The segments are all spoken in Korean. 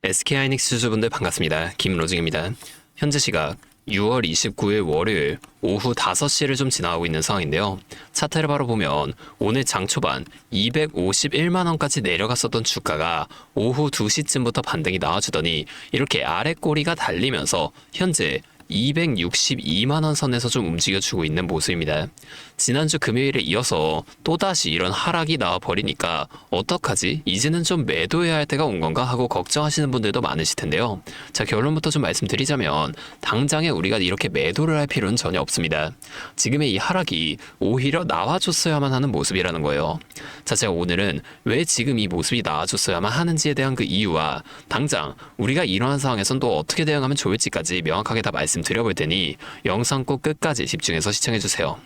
SK하이닉스 주주분들 반갑습니다. 김로중입니다. 현재 시각 6월 29일 월요일 오후 5시를 좀 지나가고 있는 상황인데요. 차트를 바로 보면 오늘 장 초반 251만원까지 내려갔었던 주가가 오후 2시쯤부터 반등이 나와주더니 이렇게 아래 꼬리가 달리면서 현재 262만원 선에서 좀 움직여주고 있는 모습입니다. 지난주 금요일에 이어서 또다시 이런 하락이 나와버리니까 어떡하지? 이제는 좀 매도해야 할 때가 온 건가 하고 걱정하시는 분들도 많으실 텐데요. 자, 결론부터 좀 말씀드리자면 당장에 우리가 이렇게 매도를 할 필요는 전혀 없습니다. 지금의 이 하락이 오히려 나와줬어야만 하는 모습이라는 거예요. 자, 제가 오늘은 왜 지금 이 모습이 나와줬어야만 하는지에 대한 그 이유와 당장 우리가 이러한 상황에선 또 어떻게 대응하면 좋을지까지 명확하게 다 말씀드려볼 테니 영상 꼭 끝까지 집중해서 시청해주세요.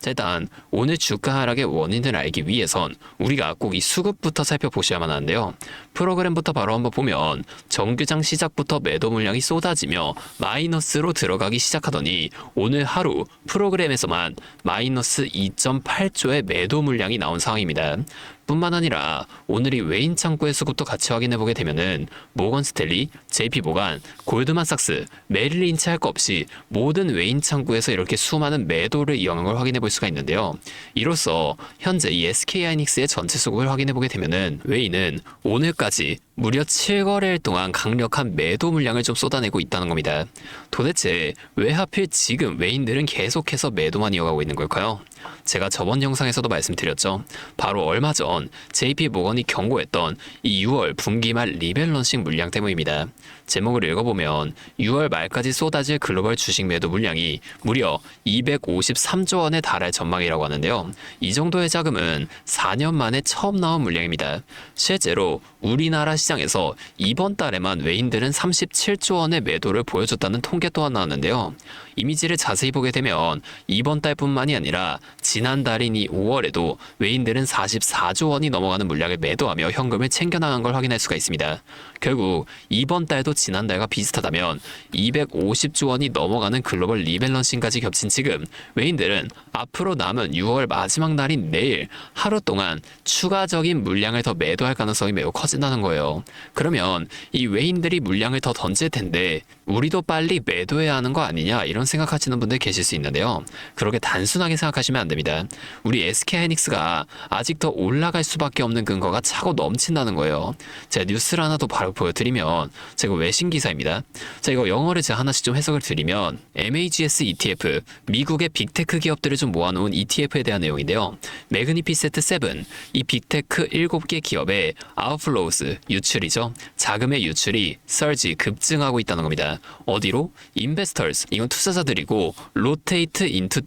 자, 일단 오늘 주가 하락의 원인을 알기 위해선 우리가 꼭 이 수급부터 살펴보셔야만 하는데요. 프로그램부터 바로 한번 보면 정규장 시작부터 매도 물량이 쏟아지며 마이너스로 들어가기 시작하더니 오늘 하루 프로그램에서만 마이너스 2.8조의 매도 물량이 나온 상황입니다. 뿐만 아니라 오늘 이 외인 창구의 수급도 같이 확인해보게 되면은 모건 스탠리, JP모간, 골드만삭스, 메릴린치 할 것 없이 모든 외인 창구에서 이렇게 수많은 매도를 이용한 걸 확인해볼 수가 있는데요. 이로써 현재 이 SK하이닉스의 전체 수급을 확인해보게 되면은 외인은 오늘까지 무려 7거래일 동안 강력한 매도 물량을 좀 쏟아내고 있다는 겁니다. 도대체 왜 하필 지금 외인들은 계속해서 매도만 이어가고 있는 걸까요? 제가 저번 영상에서도 말씀드렸죠. 바로 얼마 전 JP모건이 경고했던 이 6월 분기 말 리밸런싱 물량 때문입니다. 제목을 읽어보면 6월 말까지 쏟아질 글로벌 주식 매도 물량이 무려 253조 원에 달할 전망이라고 하는데요. 이 정도의 자금은 4년 만에 처음 나온 물량입니다. 실제로 우리나라 시장에서 이번 달에만 외인들은 37조 원의 매도를 보여줬다는 통계 또한 나왔는데요. 이미지를 자세히 보게 되면 이번 달뿐만이 아니라 지난달인 이 5월에도 외인들은 44조 원이 넘어가는 물량을 매도하며 현금을 챙겨나간 걸 확인할 수가 있습니다. 결국 이번 달도 지난달과 비슷하다면 250조 원이 넘어가는 글로벌 리밸런싱까지 겹친 지금 외인들은 앞으로 남은 6월 마지막 날인 내일 하루 동안 추가적인 물량을 더 매도할 가능성이 매우 커진다는 거예요. 그러면 이 외인들이 물량을 더 던질 텐데 우리도 빨리 매도해야 하는 거 아니냐 이런 생각하시는 분들 계실 수 있는데요. 그렇게 단순하게 생각하시면 안 됩니다. 우리 SK하이닉스가 아직 더 올라갈 수밖에 없는 근거가 차고 넘친다는 거예요. 제가 뉴스를 하나 더 바로 보여드리면 제가 외신 기사입니다. 자, 이거 영어를 제가 하나씩 좀 해석을 드리면 MAGS ETF, 미국의 빅테크 기업들을 좀 모아놓은 ETF에 대한 내용인데요. 매그니피세트 7, 이 빅테크 7개 기업의 아웃플로우스, 유출이죠. 자금의 유출이 surge, 급증하고 있다는 겁니다. 어디로? 인베스터스, 이건 투자자들이고 로테이트 인투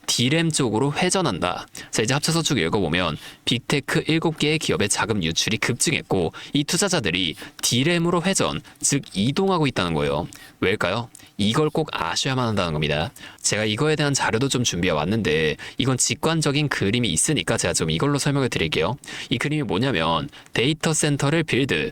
D램 쪽으로 회전한다. 자, 이제 합쳐서 쭉 읽어보면 빅테크 7개의 기업의 자금 유출이 급증했고 이 투자자들이 D램으로 회전, 즉 이동하고 있다는 거예요. 왜일까요? 이걸 꼭 아셔야만 한다는 겁니다. 제가 이거에 대한 자료도 좀 준비해 왔는데 이건 직관적인 그림이 있으니까 제가 좀 이걸로 설명을 드릴게요. 이 그림이 뭐냐면 데이터 센터를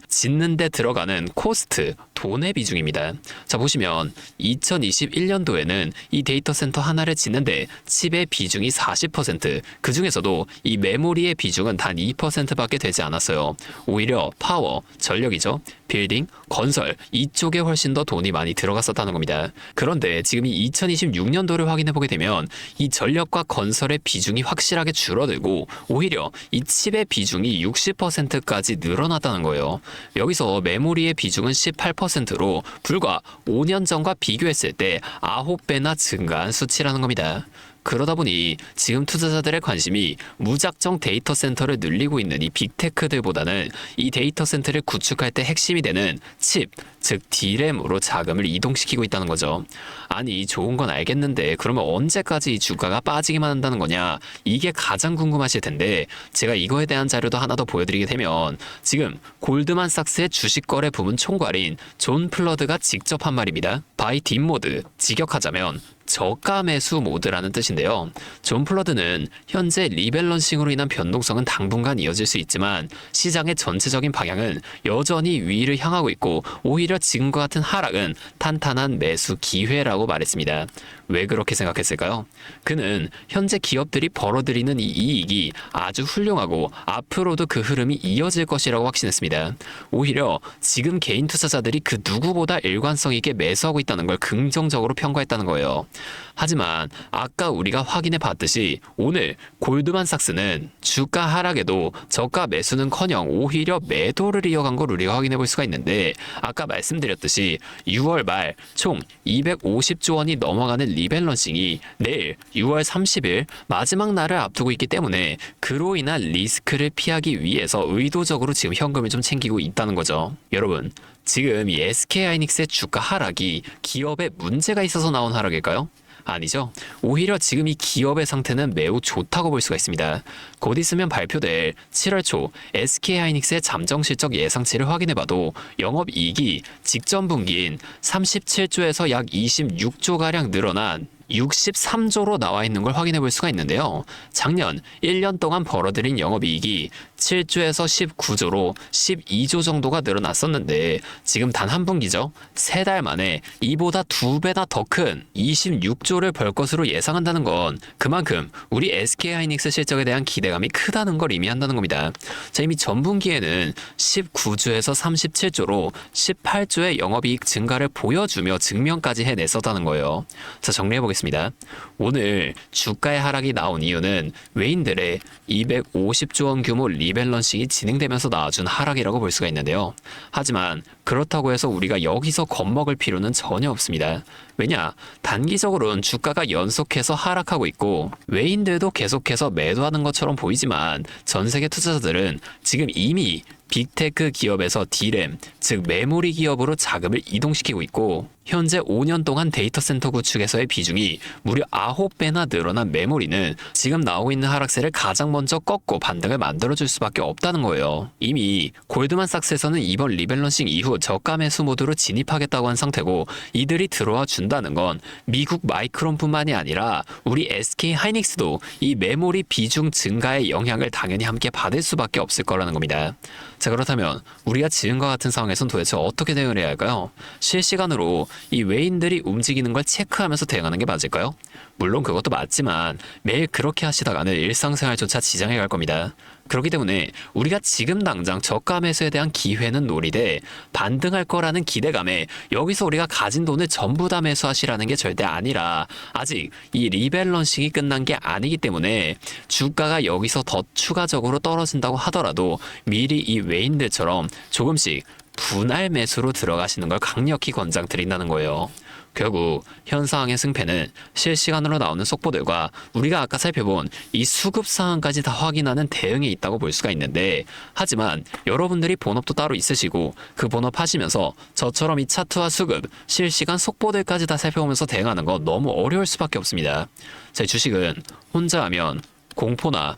짓는 데 들어가는 코스트, 돈의 비중입니다. 자, 보시면 2021년도에는 이 데이터 센터 하나를 짓는데 칩의 비중이 40%, 그 중에서도 이 메모리의 비중은 단 2%밖에 되지 않았어요. 오히려 파워, 전력이죠. 빌딩, 건설 이쪽에 훨씬 더 돈이 많이 들어갔었다는 겁니다. 그런데 지금 이 2026년도를 확인해보게 되면 이 전력과 건설의 비중이 확실하게 줄어들고 오히려 이 칩의 비중이 60%까지 늘어났다는 거예요. 여기서 메모리의 비중은 18%로 불과 5년 전과 비교했을 때 9배나 증가한 수치라는 겁니다. 그러다 보니 지금 투자자들의 관심이 무작정 데이터 센터를 늘리고 있는 이 빅테크들보다는 이 데이터 센터를 구축할 때 핵심이 되는 칩, 즉 D램으로 자금을 이동시키고 있다는 거죠. 아니, 좋은 건 알겠는데 그러면 언제까지 이 주가가 빠지기만 한다는 거냐? 이게 가장 궁금하실 텐데 제가 이거에 대한 자료도 하나 더 보여드리게 되면 지금 골드만삭스의 주식거래 부문 총괄인 존 플러드가 직접 한 말입니다. 바이 딥모드, 직역하자면 저가 매수 모드라는 뜻인데요. 존 플러드는 현재 리밸런싱으로 인한 변동성은 당분간 이어질 수 있지만 시장의 전체적인 방향은 여전히 위를 향하고 있고 오히려 지금과 같은 하락은 탄탄한 매수 기회라고 말했습니다. 왜 그렇게 생각했을까요? 그는 현재 기업들이 벌어들이는 이 이익이 아주 훌륭하고 앞으로도 그 흐름이 이어질 것이라고 확신했습니다. 오히려 지금 개인 투자자들이 그 누구보다 일관성 있게 매수하고 있다는 걸 긍정적으로 평가했다는 거예요. 하지만 아까 우리가 확인해 봤듯이 오늘 골드만삭스는 주가 하락에도 저가 매수는커녕 오히려 매도를 이어간 걸 우리가 확인해 볼 수가 있는데 아까 말씀드렸듯이 6월 말 총 250조 원이 넘어가는 리밸런싱이 내일 6월 30일 마지막 날을 앞두고 있기 때문에 그로 인한 리스크를 피하기 위해서 의도적으로 지금 현금을 좀 챙기고 있다는 거죠. 여러분, 지금 이 SK하이닉스의 주가 하락이 기업에 문제가 있어서 나온 하락일까요? 아니죠. 오히려 지금 이 기업의 상태는 매우 좋다고 볼 수가 있습니다. 곧 있으면 발표될 7월 초 SK하이닉스의 잠정실적 예상치를 확인해봐도 영업이익이 직전 분기인 37조에서 약 26조가량 늘어난 63조로 나와 있는 걸 확인해 볼 수가 있는데요. 작년 1년 동안 벌어들인 영업이익이 7조에서 19조로 12조 정도가 늘어났었는데 지금 단 한 분기죠. 3달 만에 이보다 2배나 더 큰 26조를 벌 것으로 예상한다는 건 그만큼 우리 SK하이닉스 실적에 대한 기대감이 크다는 걸 의미한다는 겁니다. 자, 이미 전분기에는 19조에서 37조로 18조의 영업이익 증가를 보여주며 증명까지 해냈었다는 거예요. 자, 정리해보겠습니다. 오늘 주가의 하락이 나온 이유는 외인들의 250조 원 규모 리밸런싱이 진행되면서 나와준 하락이라고 볼 수가 있는데요. 하지만 그렇다고 해서 우리가 여기서 겁먹을 필요는 전혀 없습니다. 왜냐? 단기적으로는 주가가 연속해서 하락하고 있고 외인들도 계속해서 매도하는 것처럼 보이지만 전 세계 투자자들은 지금 이미 빅테크 기업에서 D램, 즉 메모리 기업으로 자금을 이동시키고 있고 현재 5년 동안 데이터 센터 구축에서의 비중이 무려 9배나 늘어난 메모리는 지금 나오고 있는 하락세를 가장 먼저 꺾고 반등을 만들어줄 수밖에 없다는 거예요. 이미 골드만삭스에서는 이번 리밸런싱 이후 저가 매수 모드로 진입하겠다고 한 상태고 이들이 들어와 준다는 건 미국 마이크론뿐만이 아니라 우리 SK하이닉스도 이 메모리 비중 증가의 영향을 당연히 함께 받을 수밖에 없을 거라는 겁니다. 자, 그렇다면 우리가 지금과 같은 상황에선 도대체 어떻게 대응을 해야 할까요? 실시간으로 이 외인들이 움직이는 걸 체크하면서 대응하는 게 맞을까요? 물론 그것도 맞지만 매일 그렇게 하시다가는 일상생활조차 지장해 갈 겁니다. 그렇기 때문에 우리가 지금 당장 저가 매수에 대한 기회는 노리되 반등할 거라는 기대감에 여기서 우리가 가진 돈을 전부 다 매수하시라는 게 절대 아니라 아직 이 리밸런싱이 끝난 게 아니기 때문에 주가가 여기서 더 추가적으로 떨어진다고 하더라도 미리 이 외인들처럼 조금씩 분할 매수로 들어가시는 걸 강력히 권장드린다는 거예요. 결국 현 상황의 승패는 실시간으로 나오는 속보들과 우리가 아까 살펴본 이 수급 상황까지 다 확인하는 대응이 있다고 볼 수가 있는데 하지만 여러분들이 본업도 따로 있으시고 그 본업 하시면서 저처럼 이 차트와 수급, 실시간 속보들까지 다 살펴보면서 대응하는 건 너무 어려울 수밖에 없습니다. 제 주식은 혼자 하면 공포나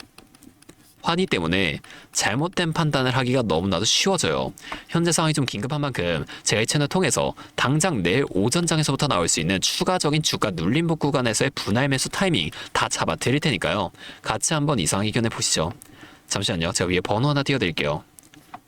환희 때문에 잘못된 판단을 하기가 너무나도 쉬워져요. 현재 상황이 좀 긴급한 만큼 제가 이 채널 통해서 당장 내일 오전장에서부터 나올 수 있는 추가적인 주가 눌림목 구간에서의 분할 매수 타이밍 다 잡아 드릴 테니까요. 같이 한번 이 상황 이겨내 보시죠. 잠시만요. 제가 위에 번호 하나 띄워드릴게요.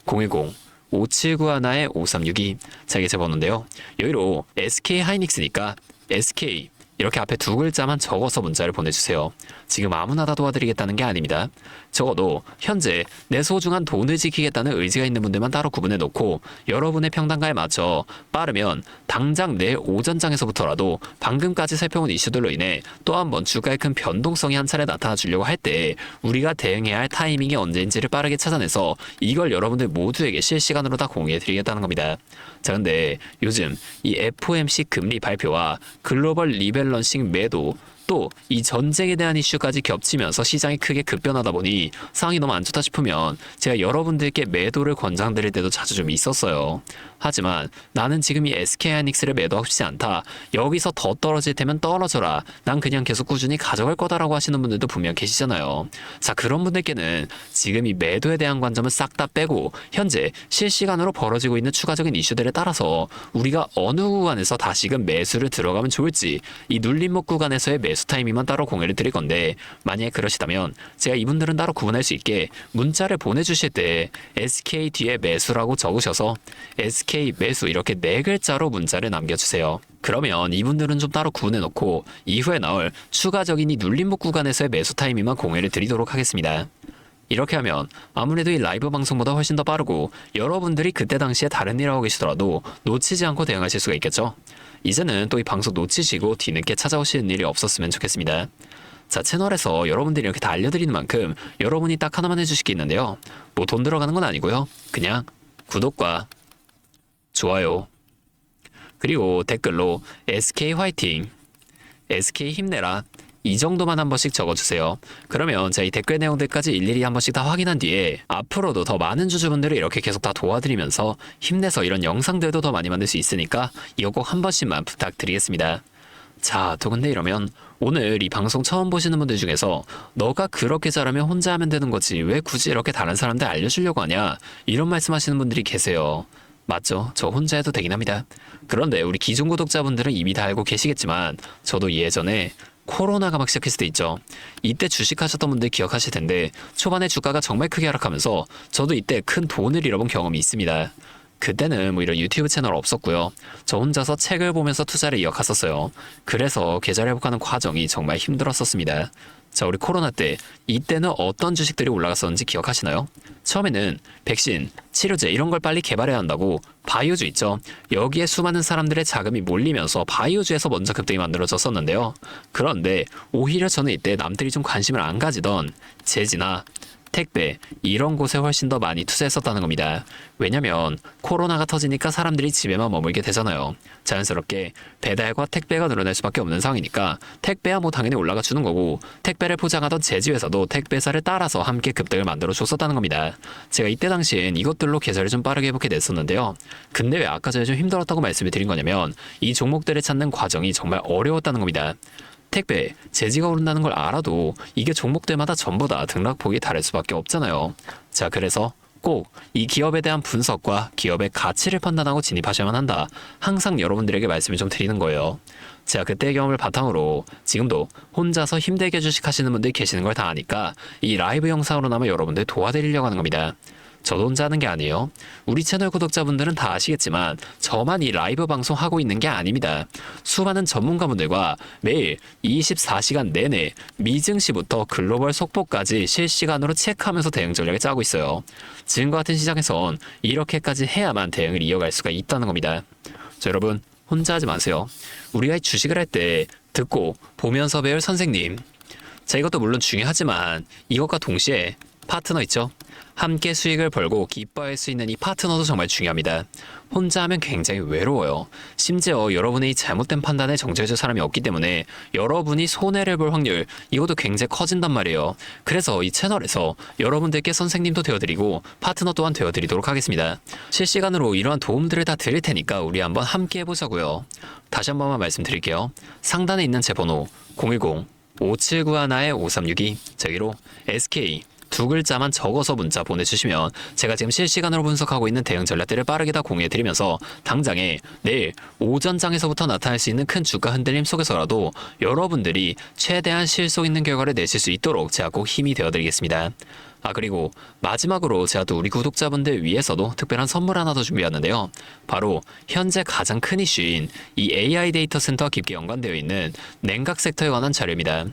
010-5791-5362 자, 이게 제 번호인데요. 여기로 SK하이닉스니까 SK 이렇게 앞에 2글자만 적어서 문자를 보내주세요. 지금 아무나 다 도와드리겠다는 게 아닙니다. 적어도 현재 내 소중한 돈을 지키겠다는 의지가 있는 분들만 따로 구분해 놓고 여러분의 평단가에 맞춰 빠르면 당장 내일 오전장에서부터라도 방금까지 살펴본 이슈들로 인해 또 한 번 주가의 큰 변동성이 한 차례 나타나 주려고 할 때 우리가 대응해야 할 타이밍이 언제인지를 빠르게 찾아내서 이걸 여러분들 모두에게 실시간으로 다 공유해 드리겠다는 겁니다. 자, 근데 요즘 이 FOMC 금리 발표와 글로벌 리밸런싱 매도 또 이 전쟁에 대한 이슈까지 겹치면서 시장이 크게 급변하다 보니 상황이 너무 안 좋다 싶으면 제가 여러분들께 매도를 권장드릴 때도 자주 좀 있었어요. 하지만 나는 지금 이 SK하이닉스를 매도하고 싶지 않다. 여기서 더 떨어질 테면 떨어져라. 난 그냥 계속 꾸준히 가져갈 거다라고 하시는 분들도 분명 계시잖아요. 자, 그런 분들께는 지금 이 매도에 대한 관점을 싹 다 빼고 현재 실시간으로 벌어지고 있는 추가적인 이슈들에 따라서 우리가 어느 구간에서 다시금 매수를 들어가면 좋을지 이 눌림목 구간에서의 매수 타이밍만 따로 공유를 드릴 건데, 만약에 그러시다면 제가 이분들은 따로 구분할 수 있게 문자를 보내주실 때 SK 뒤에 매수라고 적으셔서 SK 매수 이렇게 4글자로 문자를 남겨주세요. 그러면 이분들은 좀 따로 구분해놓고 이후에 나올 추가적인 이 눌림목 구간에서의 매수 타이밍만 공유를 드리도록 하겠습니다. 이렇게 하면 아무래도 이 라이브 방송보다 훨씬 더 빠르고 여러분들이 그때 당시에 다른 일 하고 계시더라도 놓치지 않고 대응하실 수가 있겠죠. 이제는 또 이 방송 놓치시고 뒤늦게 찾아오시는 일이 없었으면 좋겠습니다. 자, 채널에서 여러분들이 이렇게 다 알려드리는 만큼 여러분이 딱 하나만 해주실 게 있는데요. 뭐 돈 들어가는 건 아니고요. 그냥 구독과 좋아요, 그리고 댓글로 SK 화이팅, SK 힘내라, 이 정도만 한 번씩 적어주세요. 그러면 제가 이 댓글 내용들까지 일일이 한 번씩 다 확인한 뒤에 앞으로도 더 많은 주주분들을 이렇게 계속 다 도와드리면서 힘내서 이런 영상들도 더 많이 만들 수 있으니까 이거 꼭 한 번씩만 부탁드리겠습니다. 자, 또 근데 이러면 오늘 이 방송 처음 보시는 분들 중에서 너가 그렇게 잘하면 혼자 하면 되는 거지 왜 굳이 이렇게 다른 사람들 알려주려고 하냐, 이런 말씀하시는 분들이 계세요. 맞죠? 저 혼자 해도 되긴 합니다. 그런데 우리 기존 구독자분들은 이미 다 알고 계시겠지만 저도 예전에 코로나가 막 시작했을 때 있죠. 이때 주식하셨던 분들 기억하실 텐데 초반에 주가가 정말 크게 하락하면서 저도 이때 큰 돈을 잃어본 경험이 있습니다. 그때는 뭐 이런 유튜브 채널 없었고요. 저 혼자서 책을 보면서 투자를 이어갔었어요. 그래서 계좌 회복하는 과정이 정말 힘들었었습니다. 자, 우리 코로나 때 이때는 어떤 주식들이 올라갔었는지 기억하시나요? 처음에는 백신, 치료제 이런 걸 빨리 개발해야 한다고 바이오주 있죠. 여기에 수많은 사람들의 자금이 몰리면서 바이오주에서 먼저 급등이 만들어졌었는데요. 그런데 오히려 저는 이때 남들이 좀 관심을 안 가지던 제지나 택배 이런 곳에 훨씬 더 많이 투자했었다는 겁니다. 왜냐면 코로나가 터지니까 사람들이 집에만 머물게 되잖아요. 자연스럽게 배달과 택배가 늘어날 수밖에 없는 상황이니까 택배야 뭐 당연히 올라가 주는 거고, 택배를 포장하던 제지회사도 택배사를 따라서 함께 급등을 만들어 줬었다는 겁니다. 제가 이때 당시엔 이것들로 계좌를 좀 빠르게 회복해 냈었는데요. 근데 왜 아까 전에 좀 힘들었다고 말씀을 드린 거냐면 이 종목들을 찾는 과정이 정말 어려웠다는 겁니다. 택배, 제지가 오른다는 걸 알아도 이게 종목들마다 전부 다 등락폭이 다를 수밖에 없잖아요. 자, 그래서 꼭 이 기업에 대한 분석과 기업의 가치를 판단하고 진입하셔야만 한다. 항상 여러분들에게 말씀을 좀 드리는 거예요. 제가 그때의 경험을 바탕으로 지금도 혼자서 힘들게 주식하시는 분들이 계시는 걸 다 아니까 이 라이브 영상으로나마 여러분들 도와드리려고 하는 겁니다. 저도 혼자 하는 게 아니에요. 우리 채널 구독자분들은 다 아시겠지만 저만 이 라이브 방송 하고 있는 게 아닙니다. 수많은 전문가분들과 매일 24시간 내내 미증시부터 글로벌 속보까지 실시간으로 체크하면서 대응 전략을 짜고 있어요. 지금과 같은 시장에선 이렇게까지 해야만 대응을 이어갈 수가 있다는 겁니다. 자, 여러분 혼자 하지 마세요. 우리가 이 주식을 할 때 듣고 보면서 배울 선생님, 자, 이것도 물론 중요하지만 이것과 동시에 파트너 있죠? 함께 수익을 벌고 기뻐할 수 있는 이 파트너도 정말 중요합니다. 혼자 하면 굉장히 외로워요. 심지어 여러분의 이 잘못된 판단에 정죄해줄 사람이 없기 때문에 여러분이 손해를 볼 확률, 이것도 굉장히 커진단 말이에요. 그래서 이 채널에서 여러분들께 선생님도 되어드리고 파트너 또한 되어드리도록 하겠습니다. 실시간으로 이러한 도움들을 다 드릴 테니까 우리 한번 함께 해보자고요. 다시 한 번만 말씀드릴게요. 상단에 있는 제 번호 010-5791-5362, 저기로 SK 두 글자만 적어서 문자 보내주시면 제가 지금 실시간으로 분석하고 있는 대응 전략들을 빠르게 다 공유해드리면서 당장에 내일 오전장에서부터 나타날 수 있는 큰 주가 흔들림 속에서라도 여러분들이 최대한 실속 있는 결과를 내실 수 있도록 제가 꼭 힘이 되어드리겠습니다. 아, 그리고 마지막으로 제가 또 우리 구독자분들 위해서도 특별한 선물 하나 더 준비했는데요. 바로 현재 가장 큰 이슈인 이 AI 데이터 센터와 깊게 연관되어 있는 냉각 섹터에 관한 자료입니다.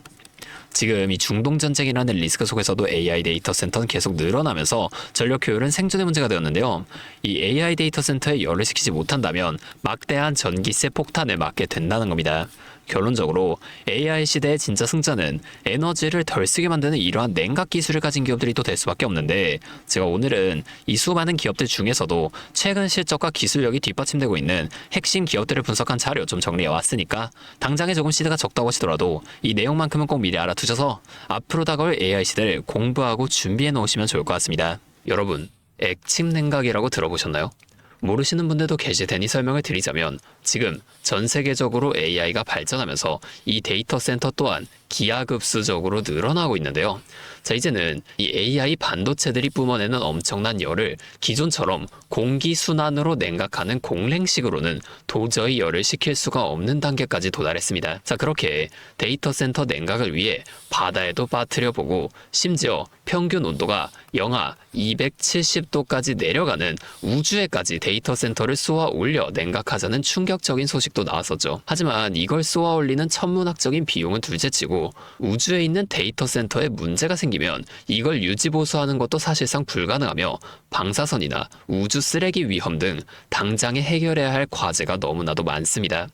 지금 이 중동전쟁이라는 리스크 속에서도 AI 데이터 센터는 계속 늘어나면서 전력 효율은 생존의 문제가 되었는데요. 이 AI 데이터 센터에 열을 식히지 못한다면 막대한 전기세 폭탄을 맞게 된다는 겁니다. 결론적으로 AI 시대의 진짜 승자는 에너지를 덜 쓰게 만드는 이러한 냉각 기술을 가진 기업들이 또 될 수밖에 없는데, 제가 오늘은 이 수많은 기업들 중에서도 최근 실적과 기술력이 뒷받침되고 있는 핵심 기업들을 분석한 자료 좀 정리해 왔으니까 당장에 조금 시대가 적다고 하시더라도 이 내용만큼은 꼭 미리 알아두셔서 앞으로 다가올 AI 시대를 공부하고 준비해 놓으시면 좋을 것 같습니다. 여러분, 액침 냉각이라고 들어보셨나요? 모르시는 분들도 계실 테니 설명을 드리자면 지금 전 세계적으로 AI가 발전하면서 이 데이터 센터 또한 기하급수적으로 늘어나고 있는데요. 자, 이제는 이 AI 반도체들이 뿜어내는 엄청난 열을 기존처럼 공기순환으로 냉각하는 공랭식으로는 도저히 열을 식힐 수가 없는 단계까지 도달했습니다. 자, 그렇게 데이터 센터 냉각을 위해 바다에도 빠뜨려 보고 심지어 평균 온도가 영하 270도까지 내려가는 우주에까지 데이터 센터를 쏘아 올려 냉각하자는 충격적인 소식도 나왔었죠. 하지만 이걸 쏘아 올리는 천문학적인 비용은 둘째치고 우주에 있는 데이터 센터에 문제가 생기면 이걸 유지보수하는 것도 사실상 불가능하며 방사선이나 우주 쓰레기 위험 등 당장에 해결해야 할 과제가 너무나도 많습니다.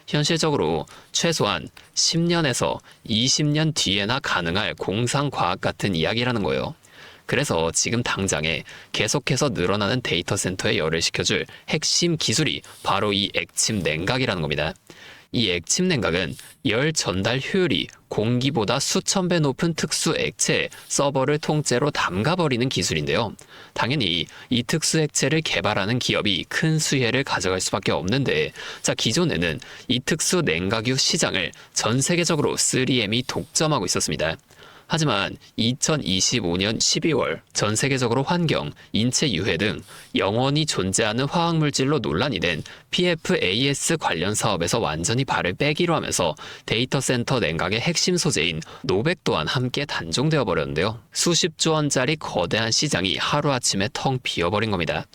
현실적으로 최소한 10년에서 20년 뒤에나 가능할 공상과학 같은 이야기라는 거예요. 그래서 지금 당장에 계속해서 늘어나는 데이터 센터에 열을 식혀줄 핵심 기술이 바로 이 액침 냉각이라는 겁니다. 이 액침 냉각은 열 전달 효율이 공기보다 수천 배 높은 특수 액체에 서버를 통째로 담가버리는 기술인데요. 당연히 이 특수 액체를 개발하는 기업이 큰 수혜를 가져갈 수밖에 없는데, 자, 기존에는 이 특수 냉각유 시장을 전 세계적으로 3M이 독점하고 있었습니다. 하지만 2025년 12월 전 세계적으로 환경, 인체 유해 등 영원히 존재하는 화학물질로 논란이 된 PFAS 관련 사업에서 완전히 발을 빼기로 하면서 데이터 센터 냉각의 핵심 소재인 노백 또한 함께 단종되어 버렸는데요. 수십조 원짜리 거대한 시장이 하루아침에 텅 비어버린 겁니다.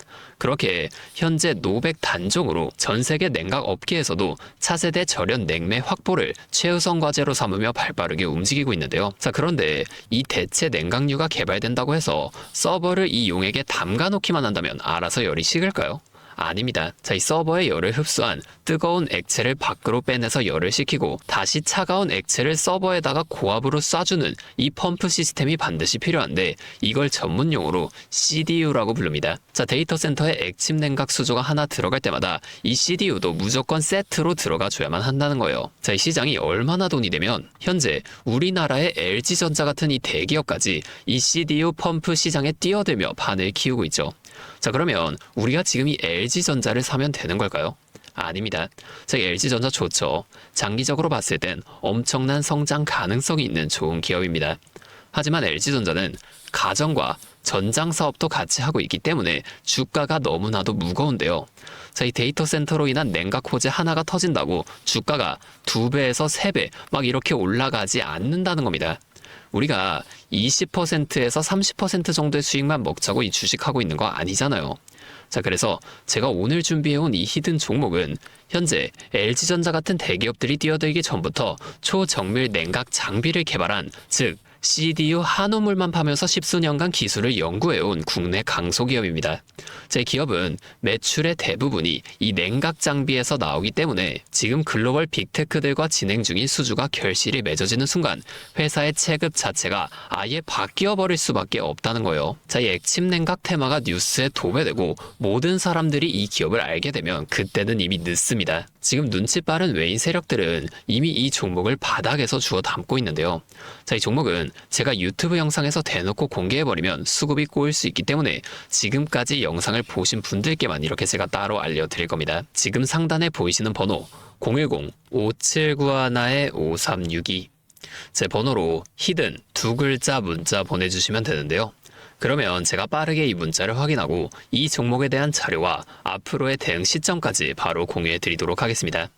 그렇게 현재 노백 단종으로 전 세계 냉각 업계에서도 차세대 절연 냉매 확보를 최우선 과제로 삼으며 발빠르게 움직이고 있는데요. 자, 그런데 이 대체 냉각유가 개발된다고 해서 서버를 이 용액에 담가 놓기만 한다면 알아서 열이 식을까요? 아닙니다. 자, 이 서버의 열을 흡수한 뜨거운 액체를 밖으로 빼내서 열을 식히고 다시 차가운 액체를 서버에다가 고압으로 쏴주는 이 펌프 시스템이 반드시 필요한데 이걸 전문용어로 CDU라고 부릅니다. 자, 데이터 센터에 액침 냉각 수조가 하나 들어갈 때마다 이 CDU도 무조건 세트로 들어가 줘야만 한다는 거예요. 자, 이 시장이 얼마나 돈이 되면 현재 우리나라의 LG전자 같은 이 대기업까지 이 CDU 펌프 시장에 뛰어들며 판을 키우고 있죠. 자, 그러면 우리가 지금 이 LG전자를 사면 되는 걸까요? 아닙니다. 자, LG전자 좋죠. 장기적으로 봤을 땐 엄청난 성장 가능성이 있는 좋은 기업입니다. 하지만 LG전자는 가전과 전장 사업도 같이 하고 있기 때문에 주가가 너무나도 무거운데요. 자, 이 데이터 센터로 인한 냉각 호재 하나가 터진다고 주가가 2배에서 3배 막 이렇게 올라가지 않는다는 겁니다. 우리가 20%에서 30% 정도의 수익만 먹자고 이 주식하고 있는 거 아니잖아요. 자, 그래서 제가 오늘 준비해온 이 히든 종목은 현재 LG전자 같은 대기업들이 뛰어들기 전부터 초정밀 냉각 장비를 개발한, 즉 CDU 한우물만 파면서 십수년간 기술을 연구해온 국내 강소기업입니다. 제 기업은 매출의 대부분이 이 냉각 장비에서 나오기 때문에 지금 글로벌 빅테크들과 진행 중인 수주가 결실이 맺어지는 순간 회사의 체급 자체가 아예 바뀌어버릴 수밖에 없다는 거예요. 자, 이 액침 냉각 테마가 뉴스에 도배되고 모든 사람들이 이 기업을 알게 되면 그때는 이미 늦습니다. 지금 눈치 빠른 외인 세력들은 이미 이 종목을 바닥에서 주워 담고 있는데요. 자, 이 종목은 제가 유튜브 영상에서 대놓고 공개해버리면 수급이 꼬일 수 있기 때문에 지금까지 영상을 보신 분들께만 이렇게 제가 따로 알려드릴 겁니다. 지금 상단에 보이시는 번호 010-5791-5362 제 번호로 히든 2글자 문자 보내주시면 되는데요. 그러면 제가 빠르게 이 문자를 확인하고 이 종목에 대한 자료와 앞으로의 대응 시점까지 바로 공유해 드리도록 하겠습니다.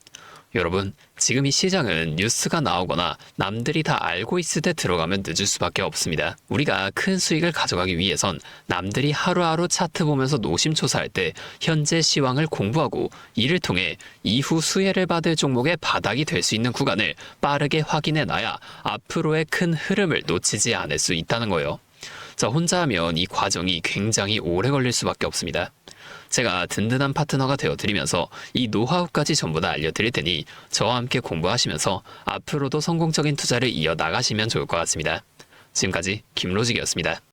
여러분, 지금 이 시장은 뉴스가 나오거나 남들이 다 알고 있을 때 들어가면 늦을 수밖에 없습니다. 우리가 큰 수익을 가져가기 위해선 남들이 하루하루 차트 보면서 노심초사할 때 현재 시황을 공부하고 이를 통해 이후 수혜를 받을 종목의 바닥이 될 수 있는 구간을 빠르게 확인해 놔야 앞으로의 큰 흐름을 놓치지 않을 수 있다는 거예요. 자, 혼자 하면 이 과정이 굉장히 오래 걸릴 수밖에 없습니다. 제가 든든한 파트너가 되어드리면서 이 노하우까지 전부 다 알려드릴 테니 저와 함께 공부하시면서 앞으로도 성공적인 투자를 이어나가시면 좋을 것 같습니다. 지금까지 김로직이었습니다.